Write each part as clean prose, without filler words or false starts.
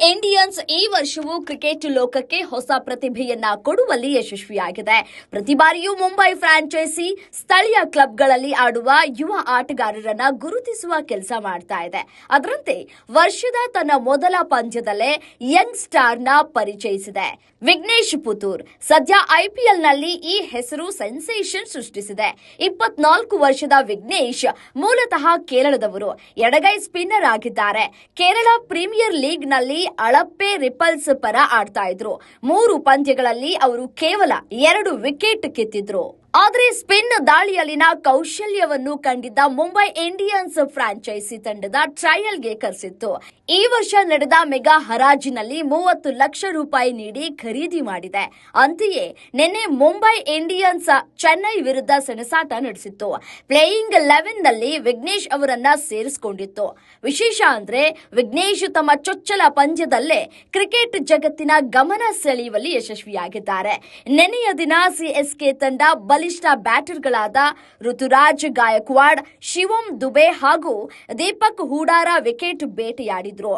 Indians ಈ ವರ್ಷವೂ cricket ಲೋಕಕ್ಕೆ ಹೊಸ ಪ್ರತಿಭೆಯನ್ನ ಕೊಡುವಲ್ಲಿ ಯಶಸ್ವಿಯಾಗಿದೆ. ಪ್ರತಿ ಬಾರಿಯೂ ಮುಂಬೈ ಫ್ರಾಂಚೈಸಿ ಸ್ಥಳೀಯ ಕ್ಲಬ್ಗಳಲ್ಲಿ ಆಡುವ ಯುವ ಆಟಗಾರರನ್ನ ಗುರುತಿಸುವ ಕೆಲಸ ಮಾಡ್ತಾ ಇದೆ. ಅದರಂತೆ ವರ್ಷದ ತನ್ನ ಮೊದಲ ಪಂದ್ಯದಲ್ಲೇ ಯಂಗ್ ಸ್ಟಾರ್ನ ಪರಿಚಯಿಸಿದೆ. ವಿಘ್ನೇಶ್ ಪುತ್ತೂರ್ ಸದ್ಯ ಐಪಿಎಲ್ನಲ್ಲಿ ಈ ಹೆಸರು ಸೆನ್ಸೇಷನ್ ಸೃಷ್ಟಿಸಿದೆ. 24 ವರ್ಷದ ವಿಘ್ನೇಶ್ ಮೂಲತಃ ಕೇರಳದವರು. ಎಡಗೈ ಸ್ಪಿನ್ನರ್ ಆಗಿದ್ದಾರೆ. ಕೇರಳ ಪ್ರೀಮಿಯರ್ ಲೀಗ್ನಲ್ಲಿ ಅಳಪ್ಪೆ ರಿಪಲ್ಸ್ ಪರ ಆಡ್ತಾ ಇದ್ರು. 3 ಪಂದ್ಯಗಳಲ್ಲಿ ಅವರು ಕೇವಲ 2 ವಿಕೆಟ್ ಕಿತ್ತಿದ್ರು. ಆದರೆ ಸ್ಪಿನ್ ದಾಳಿಯಲ್ಲಿನ ಕೌಶಲ್ಯವನ್ನು ಕಂಡಿದ್ದ ಮುಂಬೈ ಇಂಡಿಯನ್ಸ್ ಫ್ರಾಂಚೈಸಿ ತಂಡದ ಟ್ರಯಲ್ಗೆ ಕರೆಸಿತ್ತು. ಈ ವರ್ಷ ನಡೆದ ಮೆಗಾ ಹರಾಜಿನಲ್ಲಿ 30 ಲಕ್ಷ ರೂಪಾಯಿ ನೀಡಿ ಖರೀದಿ ಮಾಡಿದೆ. ಅಂತೆಯೇ ನಿನ್ನೆ ಮುಂಬೈ ಇಂಡಿಯನ್ಸ್ ಚೆನ್ನೈ ವಿರುದ್ಧ ಸೆಣಸಾಟ ನಡೆಸಿತ್ತು. ಪ್ಲೇಯಿಂಗ್ 11ನಲ್ಲಿ ವಿಘ್ನೇಶ್ ಅವರನ್ನ ಸೇರಿಸಿಕೊಂಡಿತ್ತು. ವಿಶೇಷ ಅಂದ್ರೆ ವಿಘ್ನೇಶ್ ತಮ್ಮ ಚೊಚ್ಚಲ ಪಂದ್ಯದಲ್ಲೇ ಕ್ರಿಕೆಟ್ ಜಗತ್ತಿನ ಗಮನ ಸೆಳೆಯುವಲ್ಲಿ ಯಶಸ್ವಿಯಾಗಿದ್ದಾರೆ. ನಿನ್ನೆಯ ದಿನ ಸಿಎಸ್ಕೆ ತಂಡ ಬಲಿಷ್ಠ ಬ್ಯಾಟರ್ಗಳಾದ ಋತುರಾಜ್ ಗಾಯಕ್ವಾಡ್, ಶಿವಂ ದುಬೆ ಹಾಗೂ ದೀಪಕ್ ಹೂಡಾರ ವಿಕೆಟ್ ಬೇಟೆಯಾಡಿದ್ರು.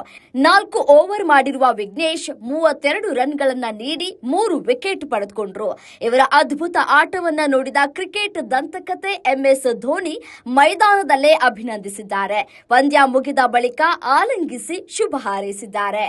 4 ಓವರ್ ಮಾಡಿರುವ ವಿಘ್ನೇಶ್ 32 ರನ್ಗಳನ್ನ ನೀಡಿ 3 ವಿಕೆಟ್ ಪಡೆದುಕೊಂಡ್ರು. ಇವರ ಅದ್ಭುತ ಆಟವನ್ನ ನೋಡಿದ ಕ್ರಿಕೆಟ್ ದಂತಕತೆ ಎಂಎಸ್ ಧೋನಿ ಮೈದಾನದಲ್ಲೇ ಅಭಿನಂದಿಸಿದ್ದಾರೆ. ಪಂದ್ಯ ಮುಗಿದ ಬಳಿಕ ಆಲಿಂಗಿಸಿ ಶುಭ ಹಾರೈಸಿದ್ದಾರೆ.